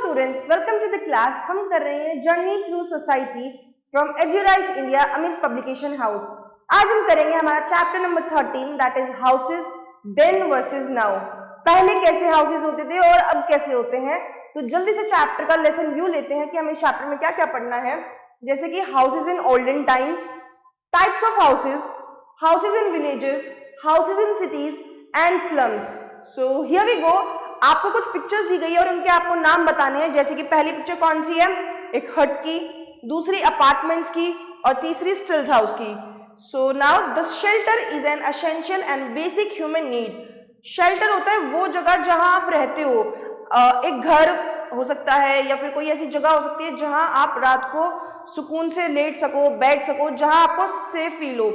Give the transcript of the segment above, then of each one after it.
Students, welcome to the class. हम कर रहे हैं जर्नी थ्रू सोसाइटी फ्रॉम एड्यूराइज इंडिया, अमित पब्लिकेशन हाउस। आज हम करेंगे हमारा chapter number 13, that is houses then versus now. पहले कैसे हाउसेज होते थे और अब कैसे होते हैं। तो जल्दी से चैप्टर का लेसन व्यू लेते हैं कि हमें इस चैप्टर में क्या क्या पढ़ना है। जैसे कि houses in olden times, types of houses, houses in villages, houses in cities and slums. So here we go. आपको कुछ पिक्चर्स दी गई है और उनके आपको नाम बताने हैं। जैसे कि पहली पिक्चर कौन सी है, एक हट की, दूसरी अपार्टमेंट्स की और तीसरी स्टिल्ट हाउस की। So now the shelter is an essential and basic human need. Shelter होता है वो जगह जहां आप रहते हो। एक घर हो सकता है या फिर कोई ऐसी जगह हो सकती है जहां आप रात को सुकून से लेट सको, बैठ सको, जहां आपको सेफ फील हो।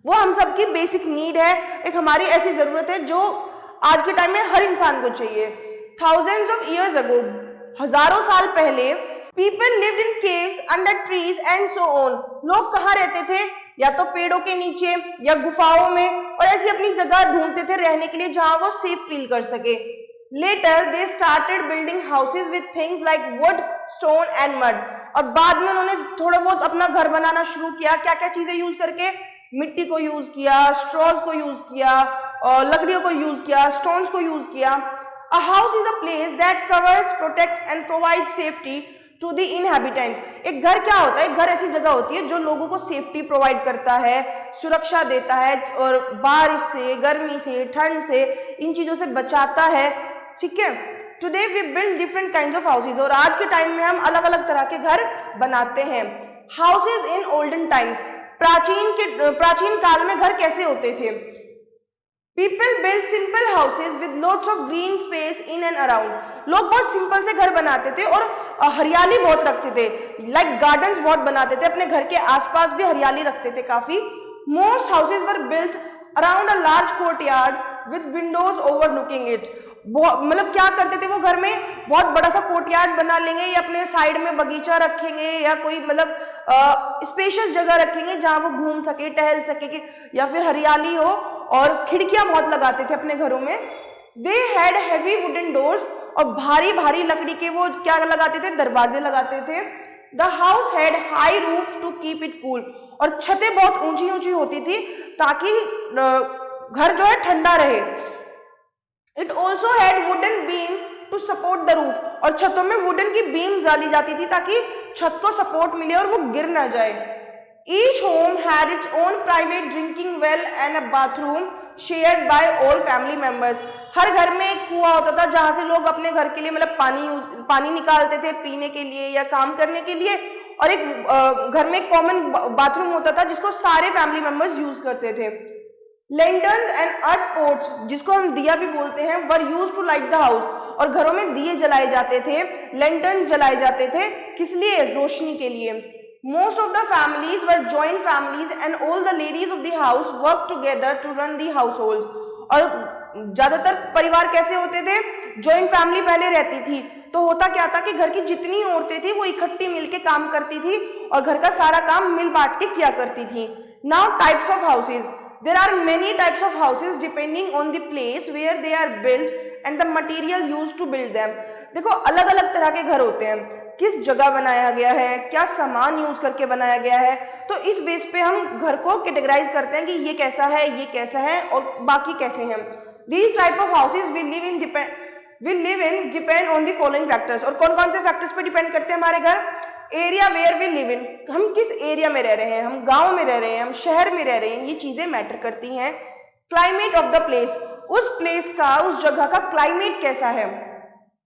वो हम सबकी बेसिक नीड है, एक हमारी ऐसी जरूरत है जो आज के टाइम में हर इंसान को चाहिए। थाउजेंड्स ऑफ इयर्स अगो, हजारों साल पहले, people lived in caves, under trees and so on. लोग कहाँ रहते थे? या तो पेड़ों के नीचे या गुफाओं में, और ऐसी अपनी जगह ढूंढते थे रहने के लिए जहां वो सेफ फील कर सके। Later they started building houses with things like wood, stone and mud. और बाद में उन्होंने थोड़ा बहुत अपना घर बनाना शुरू किया। क्या क्या चीजें यूज करके? मिट्टी को यूज किया, स्ट्रॉज को यूज किया, और लकड़ियों को यूज किया, स्टोन्स को यूज किया। A house is a place that covers, protects and provide safety to the inhabitant. एक घर क्या होता है? एक घर ऐसी जगह होती है जो लोगों को सेफ्टी प्रोवाइड करता है, सुरक्षा देता है, और बारिश से, गर्मी से, ठंड से, इन चीजों से बचाता है। ठीक है। Today we build different kinds of houses. और आज के टाइम में हम अलग अलग तरह के घर बनाते हैं। हाउसेज इन ओल्डन टाइम्स, प्राचीन काल में घर कैसे होते थे? People built simple houses with lots of green space in and around। लोग बहुत सिंपल से घर बनाते थे और हरियाली बहुत रखते थे, लाइक गार्डन्स बहुत बनाते थे, अपने घर के आसपास भी हरियाली रखते थे काफी। Most houses were built around a large courtyard with windows overlooking it। मतलब क्या करते थे वो? घर में बहुत बड़ा सा कोर्टयार्ड बना लेंगे या अपने साइड में बगीचा रखेंगे या कोई मतलब स्पेशियस जगह रखेंगे जहां वो घूम सके, टहल सके, या फिर हरियाली हो, और खिड़कियां बहुत लगाते थे अपने घरों में। They had heavy wooden doors, और भारी भारी लकड़ी के वो क्या लगाते थे? दरवाजे लगाते थे। The house had high roof to keep it cool, और छतें बहुत ऊंची ऊंची होती थी ताकि घर जो है ठंडा रहे। It also had wooden beam to support the roof, और छतों में वुडन की बीम डाली जाती थी ताकि छत को सपोर्ट मिले और वो गिर ना जाए। Each home had its own private drinking well and a bathroom shared by all family members। हर घर में एक कुआं होता था जहां से लोग अपने घर के लिए मतलब पानी निकालते थे पीने के लिए या काम करने के लिए, और एक घर में एक कॉमन बाथरूम होता था जिसको सारे फैमिली मेंबर्स यूज करते थे। Lanterns and earth pots, जिसको हम दिया भी बोलते हैं, were used to light the house। और घरों में दिए जलाए जाते थे, लैंटर्न जलाए जाते थे। किस लिए? रोशनी के लिए। Most of the families were joint families and all the ladies of the house worked together to run the households। और ज्यादातर परिवार कैसे होते थे? जॉइंट फैमिली पहले रहती थी, तो होता क्या था कि घर की जितनी औरतें थी वो इकट्ठी मिलके काम करती थी और घर का सारा काम मिल बांट के किया करती थी। Now types of houses, there are many types of houses depending on the place where they are built and the material used to build them। देखो अलग अलग तरह के घर होते हैं, किस जगह बनाया गया है, क्या सामान यूज करके बनाया गया है, तो इस बेस पे हम घर को कैटेगराइज करते हैं कि ये कैसा है, ये कैसा है और बाकी कैसे हैं। These type of houses we live in depend on the following factors। और कौन कौन से फैक्टर्स पे डिपेंड करते हैं हमारे घर? Area where we live in, हम किस एरिया में रह रहे हैं, हम गांव में रह रहे हैं, हम शहर में रह रहे हैं, ये चीजें मैटर करती हैं। क्लाइमेट ऑफ द प्लेस, उस प्लेस का, उस जगह का क्लाइमेट कैसा है।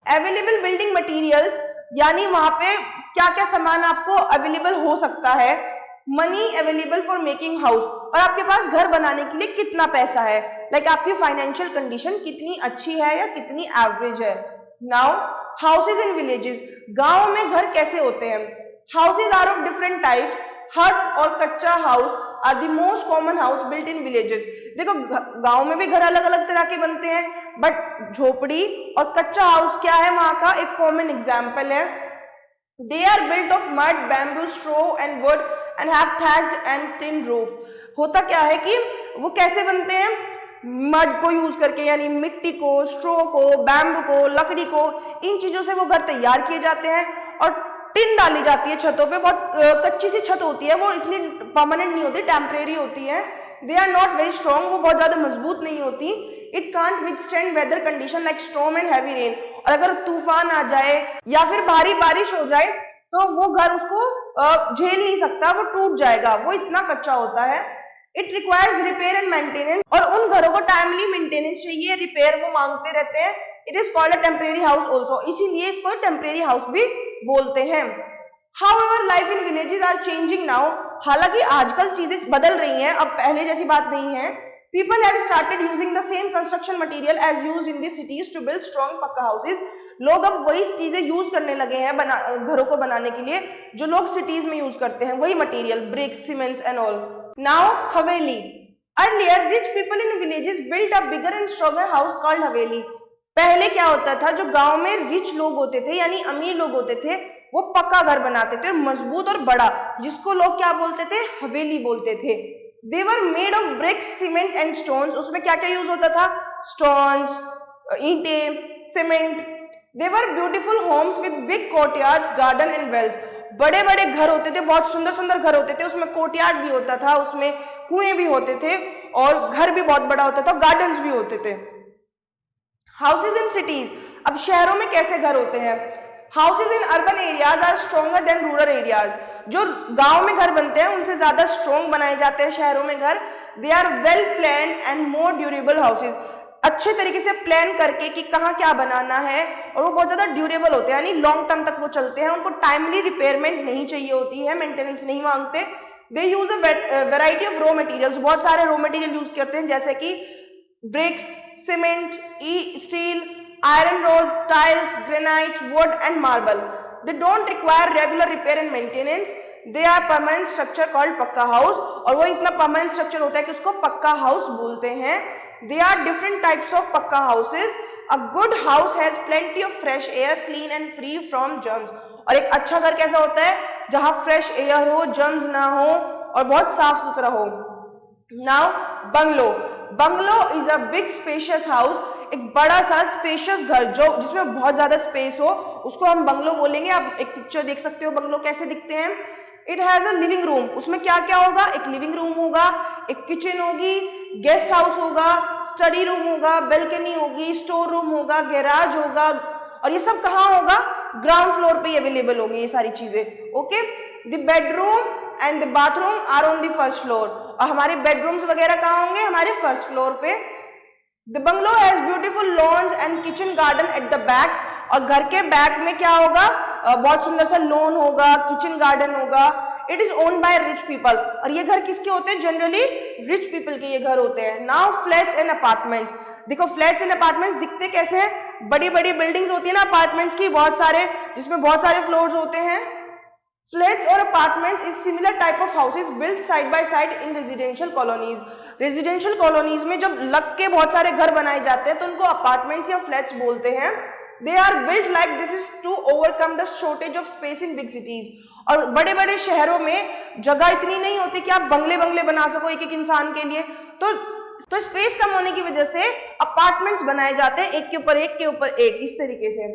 अवेलेबल बिल्डिंग मटीरियल्स, यानी वहां पे क्या क्या सामान आपको अवेलेबल हो सकता है। Money available for making house, और आपके पास घर बनाने के लिए कितना पैसा है, लाइक आपकी फाइनेंशियल कंडीशन कितनी अच्छी है या कितनी एवरेज है। नाउ हाउसेज इन विलेजेस, गांव में घर कैसे होते हैं। Houses are of different types. Huts और kaccha house are the most common house built in villages. देखो गांव में भी घर अलग अलग तरह के बनते हैं, बट झोपड़ी और कच्चा हाउस क्या है वहां का एक कॉमन एग्जाम्पल है। They are built of mud, bamboo, straw and wood and have thatched and tin roof. होता क्या है कि वो कैसे बनते हैं? मड को यूज करके, यानी मिट्टी को, स्ट्रो को, बैम्बू को, लकड़ी को, इन चीजों से वो घर तैयार किए जाते हैं। और टिन डाली जाती है छतों पे, बहुत कच्ची सी छत होती है, वो इतनी परमानेंट नहीं होती, टेम्परेरी होती है। They are not very strong, वो बहुत ज्यादा मजबूत नहीं होती। It can't withstand weather condition like storm and heavy rain. और अगर तूफान आ जाए या फिर भारी बारिश हो जाए तो वो घर उसको झेल नहीं सकता, वो टूट जाएगा, वो इतना कच्चा होता है। It requires repair and maintenance, और उन घरों को टाइमली मेंटेनेंस चाहिए, रिपेयर वो मांगते रहते हैं। It is called a temporary house also, इसीलिए इसको टेम्परेरी हाउस भी बोलते हैं। However, life in villages are changing now. हालांकि आजकल चीजें बदल रही हैं, अब पहले जैसी बात नहीं है। People have started using the same construction material as used in the cities to build strong पक्का houses. लोग अब वही चीजें यूज करने लगे हैं घरों को बनाने के लिए जो लोग सिटीज में यूज करते हैं, वही material, bricks, cement and all. Now haveli. Earlier, rich people in villages built a bigger and stronger house called हवेली। पहले क्या होता था, जो गांव में रिच लोग होते थे यानी अमीर लोग होते थे, वो पक्का घर बनाते थे, मजबूत और बड़ा, जिसको लोग क्या बोलते थे, हवेली बोलते थे। They were made of bricks, cement and stones। उसमें क्या क्या यूज होता था, स्टोन्स, ईंटें, cement. They were beautiful homes with big courtyards, garden and wells। बड़े बड़े घर होते थे, बहुत सुंदर सुंदर घर होते थे, उसमें कोर्टयार्ड भी होता था, उसमें कुएं भी होते थे, और घर भी बहुत बड़ा होता था, गार्डन्स भी होते थे। Houses in cities. अब शहरों में कैसे घर होते हैं? Houses in urban areas are stronger than rural areas. जो गांव में घर बनते हैं उनसे ज्यादा स्ट्रॉन्ग बनाए जाते हैं शहरों में घर। They are well planned and more durable houses. अच्छे तरीके से प्लान करके कि कहाँ क्या बनाना है, और वो बहुत ज्यादा ड्यूरेबल होते हैं, यानी लॉन्ग टर्म तक वो चलते हैं, उनको टाइमली रिपेयरमेंट नहीं चाहिए होती है, मेंटेनेंस नहीं मांगते। They use a variety of raw materials. बहुत सारे रॉ मटेरियल यूज करते हैं, जैसे कि bricks, cement, steel, iron rods, tiles, granite, wood and marble. They don't require regular repair and maintenance. They are permanent structure called पक्का house, और वो इतना permanent structure होता है कि उसको पक्का house बोलते हैं। They are different types of पक्का houses. A good house has plenty of fresh air, clean and free from germs. और एक अच्छा घर कैसा होता है, जहाँ fresh air हो, germs ना हो और बहुत साफ सुथरा हो। Now bungalow. Bungalow is a big spacious house। एक बड़ा सा स्पेशियस घर जो जिसमें बहुत ज्यादा स्पेस हो, उसको हम बंगलो बोलेंगे। आप एक पिक्चर देख सकते हो बंगलो कैसे दिखते हैं। It has a living room. उसमें क्या क्या होगा, एक लिविंग रूम होगा, एक किचन होगी, गेस्ट हाउस होगा, स्टडी रूम होगा, बेल्कनी होगी, स्टोर रूम होगा, गैराज होगा, और ये सब कहाँ होगा, ग्राउंड फ्लोर पे अवेलेबल होगी ये सारी चीजें। Okay, the bedroom and the bathroom are on the first floor. और हमारे बेडरूम्स वगैरह कहाँ होंगे, हमारे फर्स्ट फ्लोर पे। The bungalow has beautiful lawns and kitchen garden at the back। और घर के बैक में क्या होगा, बहुत सुंदर सा लॉन होगा, किचन गार्डन होगा। It is owned by rich people। और ये घर किसके होते हैं, जनरली रिच पीपल के ये घर होते हैं। Now flats and apartments। देखो फ्लैट्स एंड अपार्टमेंट्स दिखते कैसे हैं, बड़ी बड़ी बिल्डिंग्स होती है ना अपार्टमेंट्स की, बहुत सारे, जिसमें बहुत सारे फ्लोर्स होते हैं। फ्लैट्स और apartment is similar type of houses built side by side in residential colonies. Residential colonies में जब लग के बहुत सारे घर बनाए जाते हैं तो उनको अपार्टमेंट्स या फ्लैट्स बोलते हैं। They are built like this is to overcome the shortage of space in big cities. और बड़े बड़े शहरों में जगह इतनी नहीं होती कि आप बंगले बंगले बना सको एक एक इंसान के लिए, तो स्पेस कम होने की वजह से अपार्टमेंट्स बनाए जाते हैं, एक के ऊपर एक के ऊपर एक, इस तरीके से।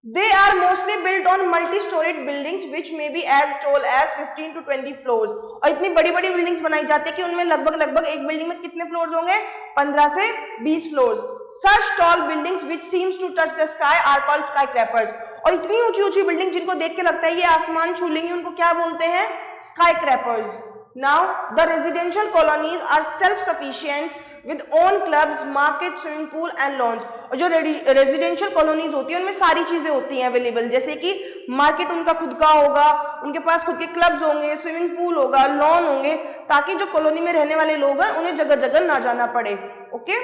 They are mostly built on multi-storied buildings which may be as tall as 15 to 20 floors। और इतनी बड़ी बड़ी बिल्डिंग्स बनाई जाती है कि उनमें लगभग एक बिल्डिंग में कितने फ्लोर्स होंगे, 15 से 20 floors. Such tall buildings which seems to touch the sky are called skyscrapers। और इतनी ऊंची ऊंची बिल्डिंग जिनको देख के लगता है ये आसमान छू लेंगी, उनको क्या बोलते हैं, skyscrapers। Now the residential colonies are self-sufficient with own clubs, market, swimming pool and lawns। और जो रेजिडेंशियल कॉलोनीज होती है उनमें सारी चीजें होती हैं अवेलेबल, जैसे कि मार्केट उनका खुद का होगा, उनके पास खुद के क्लब्स होंगे, स्विमिंग पूल होगा, लॉन होंगे, ताकि जो कॉलोनी में रहने वाले लोग हैं उन्हें जगह जगह ना जाना पड़े। Okay,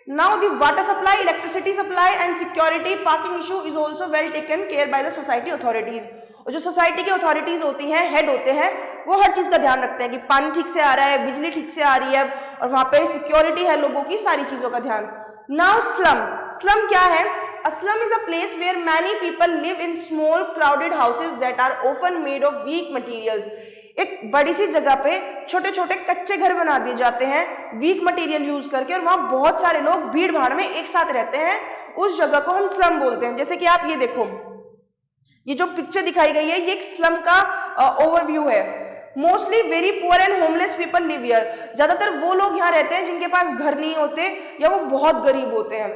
now the water supply, electricity supply and security parking issue is also well taken care by the society authorities. और जो सोसाइटी की अथॉरिटीज होती हैं, हेड होते हैं, वो हर चीज का ध्यान रखते हैं कि पानी ठीक से आ रहा है, बिजली ठीक से आ रही है, और वहां पे सिक्योरिटी है लोगों की, सारी चीजों का ध्यान। Now slum. स्लम क्या है? A slum is a place where many people live in small crowded houses that are often made of weak materials। एक बड़ी सी जगह पे छोटे छोटे कच्चे घर बना दिए जाते हैं वीक मटेरियल यूज करके, और वहां बहुत सारे लोग भीड़ भाड़ में एक साथ रहते हैं। उस जगह को हम स्लम बोलते हैं। जैसे कि आप ये देखो, ये जो पिक्चर दिखाई गई है, ये एक स्लम का ओवरव्यू है। Mostly very poor and homeless people live here. ज्यादातर वो लोग यहाँ रहते हैं जिनके पास घर नहीं होते या वो बहुत गरीब होते हैं।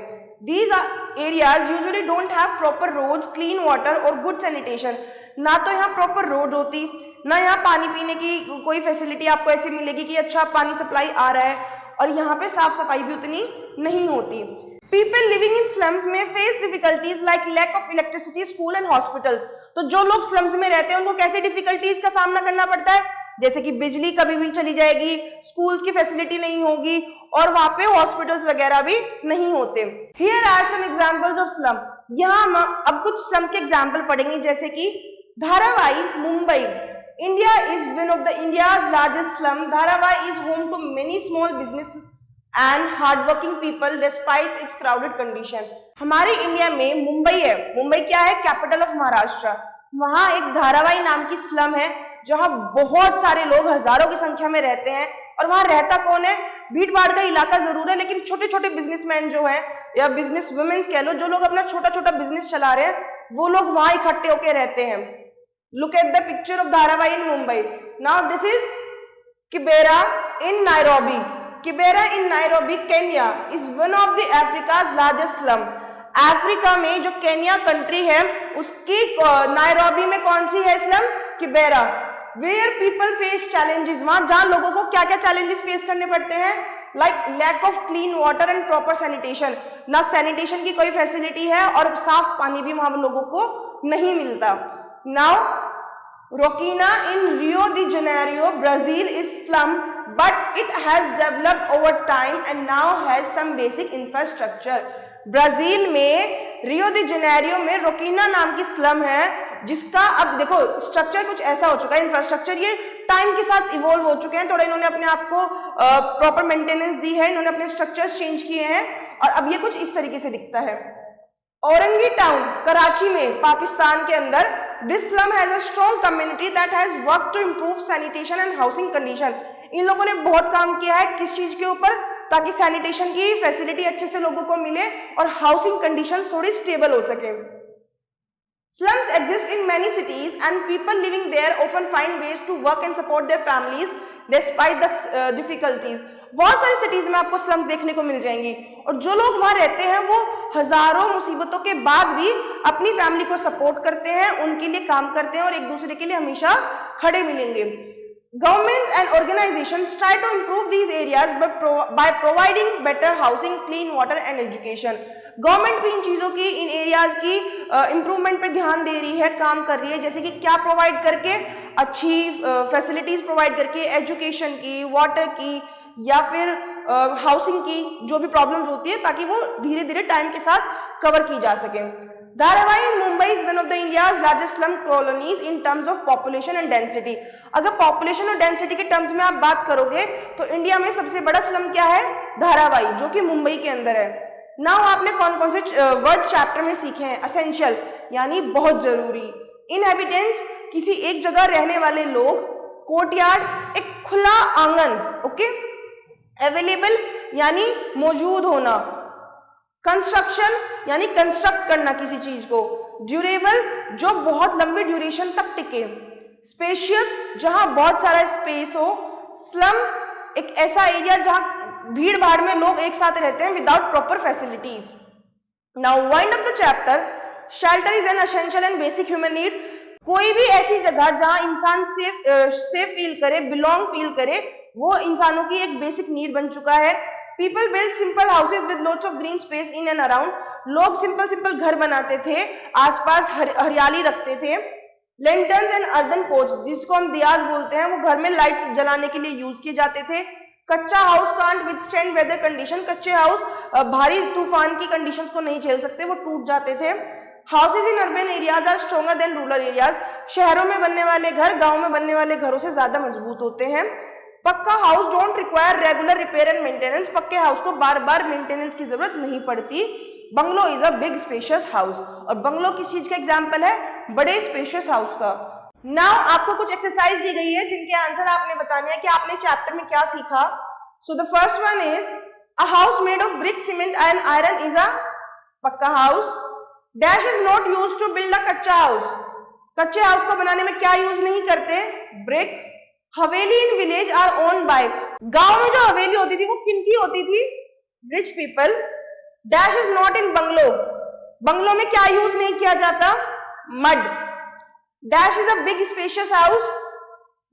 These areas usually don't have proper roads, clean water और good sanitation। ना तो यहाँ प्रॉपर रोड होती, ना यहाँ पानी पीने की कोई फैसिलिटी आपको ऐसी मिलेगी कि अच्छा पानी सप्लाई आ रहा है, और यहाँ पे साफ सफाई भी उतनी नहीं होती। People living in slums may face difficulties like lack of electricity, school and hospitals। तो जो लोग स्लम्स में रहते हैं उनको कैसे डिफिकल्टीज का सामना करना पड़ता है, जैसे कि बिजली कभी भी चली जाएगी, स्कूल्स की फैसिलिटी नहीं होगी, और वहां पे हॉस्पिटल्स वगैरह भी नहीं होते। Here are some examples of slum। यहाँ हम अब कुछ स्लम्स के एग्जाम्पल पढ़ेंगे, जैसे कि धारावाई, Mumbai. India is one of the India's largest slum। Dharawai is home to many small business and hardworking people despite its crowded condition। हमारे इंडिया में मुंबई है। मुंबई क्या है? Capital of Maharashtra. वहां एक धारावाई नाम की स्लम है जहां बहुत सारे लोग हजारों की संख्या में रहते हैं। और वहां रहता कौन है? भीड़ भाड़ का इलाका जरूर है, लेकिन छोटे छोटे बिजनेसमैन जो है या बिजनेस वुमेन्स कह लो, जो लोग अपना छोटा छोटा बिजनेस चला रहे हैं, वो लोग वहां इकट्ठे होकर रहते हैं। Look at the picture of Dharawai in Mumbai। Now this is Kibera in Nairobi। Kibera in Nairobi, Kenya is one of the Africa's largest slum। Africa में जो केन्या कंट्री है उसकी नायरोबी में कौन सी है slum? Kibera. Where people face challenges, वहां जहां लोगों को क्या क्या चैलेंजेस फेस करने पड़ते हैं, like lack of clean water and proper sanitation. ना सैनिटेशन की कोई फैसिलिटी है और साफ पानी भी वहां लोगों को नहीं मिलता। Now, Roquina in Rio de Janeiro, Brazil is slum, but it has developed over time and now has some basic infrastructure। Brazil में रियो डी जेनेरियो में रोकीना नाम की स्लम है, जिसका अब देखो स्ट्रक्चर कुछ ऐसा हो चुका है, इंफ्रास्ट्रक्चर ये टाइम के साथ इवॉल्व हो चुके हैं, थोड़ा इन्होंने अपने आप को प्रॉपर मेंटेनेंस दी है, इन्होंने अपने स्ट्रक्चर्स चेंज किए हैं, और अब ये कुछ इस तरीके से दिखता है। औरंगी टाउन, कराची में, पाकिस्तान के अंदर, this slum has a strong community that has work to improve sanitation and housing condition. इन लोगों ने बहुत काम किया है किस चीज के ऊपर? ताकि सैनिटेशन की फैसिलिटी अच्छे से लोगों को मिले और हाउसिंग कंडीशंस थोड़ी स्टेबल हो सके। Slums exist in many cities and people living there often find ways to work and support their families despite the difficulties। बहुत सारी सिटीज में आपको स्लम्स देखने को मिल जाएंगी, और जो लोग वहां रहते हैं वो हजारों मुसीबतों के बाद भी अपनी फैमिली को सपोर्ट करते हैं, उनके लिए काम करते हैं और एक दूसरे के लिए हमेशा खड़े मिलेंगे। Governments and organizations try to improve these areas by providing better housing, clean water and education। Government भी इन चीजों की, इन एरियाज की इम्प्रूवमेंट पे ध्यान दे रही है, काम कर रही है, जैसे कि क्या प्रोवाइड करके? अच्छी फैसिलिटीज प्रोवाइड करके, एजुकेशन की, वाटर की, या फिर हाउसिंग की जो भी प्रॉब्लम्स होती है, ताकि वो धीरे धीरे टाइम के साथ कवर की जा सके। Dharavi in Mumbai is one of the India's largest slum colonies in terms of population and density. अगर पॉपुलेशन और डेंसिटी के टर्म्स में आप बात करोगे तो इंडिया में सबसे बड़ा स्लम क्या है? धारावाई, जो कि मुंबई के अंदर है। नाउ आपने कौन कौन से वर्ड चैप्टर में सीखे हैं? असेंशियल यानी बहुत जरूरी, इनहेबिटेंट्स किसी एक जगह रहने वाले लोग, कोर्टयार्ड एक खुला आंगन, ओके, अवेलेबल यानी मौजूद होना, कंस्ट्रक्शन यानी कंस्ट्रक्ट करना किसी चीज को, ड्यूरेबल जो बहुत लंबी ड्यूरेशन तक टिके, स्पेशियस जहां बहुत सारा स्पेस हो, स्लम एक ऐसा एरिया जहां भीड़ भाड़ में लोग एक साथ रहते हैं without proper facilities. Now wind up the chapter. Shelter is an essential and basic human need. कोई भी ऐसी जगह जहां इंसान सेफ फील करे, बिलोंग फील करे, वो इंसानों की एक बेसिक नीड बन चुका है। People build simple houses with lots of green space in and around. लोग सिंपल घर बनाते थे, आसपास हरियाली रखते थे। लैंटर्न्स एंड अर्दन पोच, जिसको हम दियाज बोलते हैं, वो घर में लाइट्स जलाने के लिए यूज किए जाते थे। Kaccha house can't withstand weather condition. कच्चे हाउस भारी तूफान की कंडीशंस को नहीं झेल सकते, वो टूट जाते थे। Houses in urban areas are stronger than rural areas. शहरों में बनने वाले घर गांव में बनने वाले घरों से ज्यादा मजबूत होते हैं। पक्का house don't require regular repair and maintenance. पक्के हाउस को बार बार मेंटेनेंस की जरूरत नहीं पड़ती। Bungalow is a big spacious house. और बंगलो किस चीज का एग्जाम्पल है? बड़े स्पेशियस हाउस का। नाउ आपको कुछ एक्सरसाइज दी गई है जिनके आंसर आपने बताने हैं कि आपने चैप्टर में क्या सीखा. So the first one is a house made of brick cement and iron is a pakka house. Dash is not use to build a kaccha house. कच्चे हाउस को बनाने में क्या यूज नहीं करते? Brick. Haveli in village are own by. गांव में जो हवेली होती थी वो किनकी होती थी? Rich people. Dash is not in bungalow. Bungalow में क्या यूज नहीं किया जाता? Mud. Dash is a big spacious house.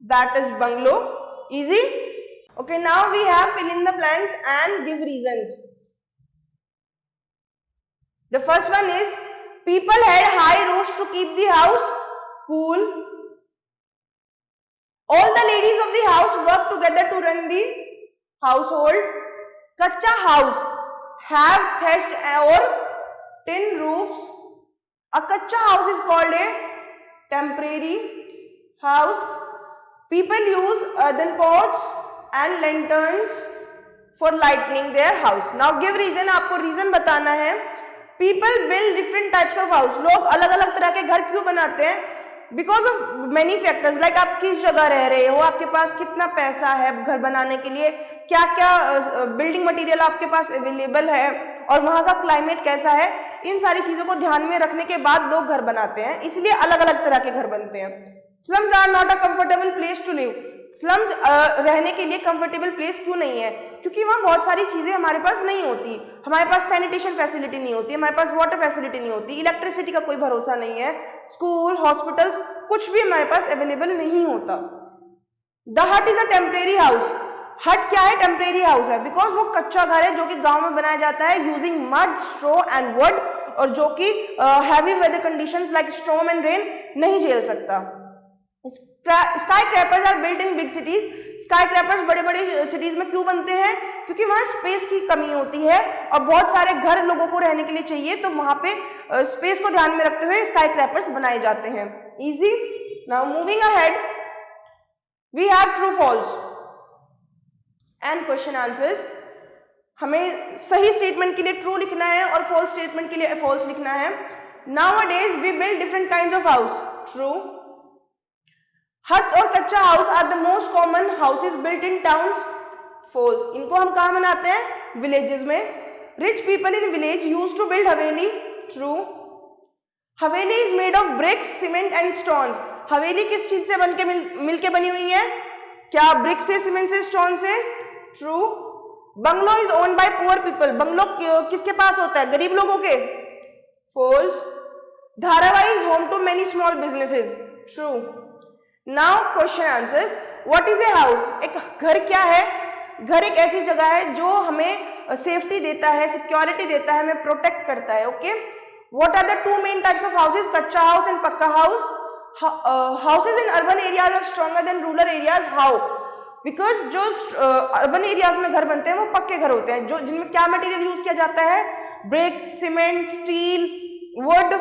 That is bungalow. Easy. Okay, now we have fill in the blanks and give reasons. The first one is people had high roofs to keep the house cool. All the ladies of the house work together to run the household. Kacha house have thatched or tin roofs. A kacha house is called a temporary house. People use earthen pots and lanterns for lightening their house. Now give reason. आपको reason बताना है. People build different types of house. लोग अलग अलग तरह के घर क्यों बनाते हैं? Because of many factors. Like आप किस जगह रह रहे हो, आपके पास कितना पैसा है घर बनाने के लिए, क्या क्या बिल्डिंग मटेरियल आपके पास अवेलेबल है, और वहाँ का क्लाइमेट कैसा है, इन सारी चीजों को ध्यान में रखने के बाद लोग घर बनाते हैं. इसलिए अलग अलग तरह के घर बनते हैं. Slums are not a comfortable place to live. Slums रहने के लिए कंफर्टेबल प्लेस क्यों नहीं है? क्योंकि वहाँ बहुत सारी चीजें हमारे पास नहीं होती. हमारे पास सैनिटेशन फैसिलिटी नहीं होती, हमारे पास वाटर फैसिलिटी नहीं होती, इलेक्ट्रिसिटी का कोई भरोसा नहीं है, स्कूल, हॉस्पिटल्स, कुछ भी हमारे पास अवेलेबल नहीं होता. द हट इज अ टेम्परेरी हाउस. हट क्या है? टेम्परेरी हाउस है. बिकॉज वो कच्चा घर है जो कि गाँव में बनाया जाता है using mud, straw and wood, और जो कि heavy weather conditions like storm and rain नहीं झेल सकता. Skyscrapers are built in big cities. Skyscrapers बड़े बड़े सिटीज में क्यों बनते हैं? क्योंकि वहां स्पेस की कमी होती है और बहुत सारे घर लोगों को रहने के लिए चाहिए, तो वहां पे स्पेस को ध्यान में रखते हुए स्काई क्रैपर्स बनाए जाते हैं. Easy. Now moving ahead we have true false and question answers. हमें सही स्टेटमेंट के लिए ट्रू लिखना है और फॉल्स स्टेटमेंट के लिए फॉल्स लिखना है. Nowadays we build different kinds of house. True. Huts और kaccha house are the most common houses built in towns. False. इनको हम कहाँ बनाते हैं? विलेजेस में. Rich people in village use to build haveli. True. Haveli is made of bricks, cement and stones. Haveli किस चीज से बनके मिलके बनी हुई है? क्या ब्रिक से, सीमेंट से, स्टोन से? True. Bungalow is owned by poor people. Bungalow किसके पास होता है? गरीब लोगों के. False. Dharavi is home to many small businesses. True. Now question answers. What is a house? एक घर क्या है? घर एक ऐसी जगह है जो हमें सेफ्टी देता है, सिक्योरिटी देता है, हमें प्रोटेक्ट करता है. Okay. What are the two main types of houses? Kaccha house and pakka house. Houses in urban areas are stronger than rural areas. How? Because जो अर्बन एरियाज में घर बनते हैं वो पक्के घर होते हैं, जो जिनमें क्या मटेरियल यूज किया जाता है? Brick, cement, steel, would,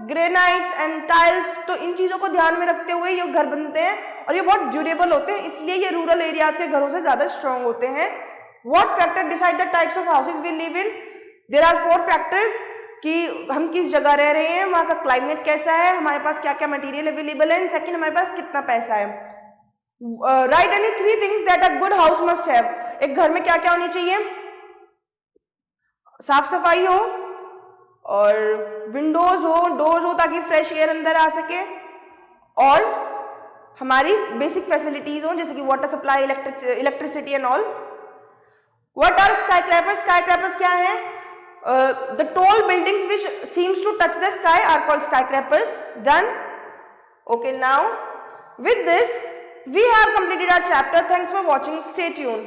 granites and tiles. तो इन चीजों को ध्यान में रखते हुए ये घर बनते हैं और ये बहुत ड्यूरेबल होते हैं, इसलिए ये रूरल एरियाज के घरों से ज्यादा स्ट्रॉन्ग होते हैं. What factor decide the types of houses we live in? There are 4 factors कि हम किस जगह रह रहे हैं, वहां का क्लाइमेट कैसा है, हमारे पास क्या क्या मटेरियल अवेलेबल है, एंड सेकंड हमारे पास कितना पैसा है. Right any 3 things that a good house must have. एक घर में क्या क्या होनी चाहिए? साफ सफाई हो, और विंडोज हो, डोर्स हो, ताकि फ्रेश एयर अंदर आ सके, और हमारी बेसिक फैसिलिटीज हो जैसे कि water supply, electricity and all. What are skyscrapers? Skyscrapers क्या है? The tall buildings which seems to touch the sky are called skyscrapers. Done. Okay. Now with this we have completed our chapter. Thanks for watching. Stay tuned.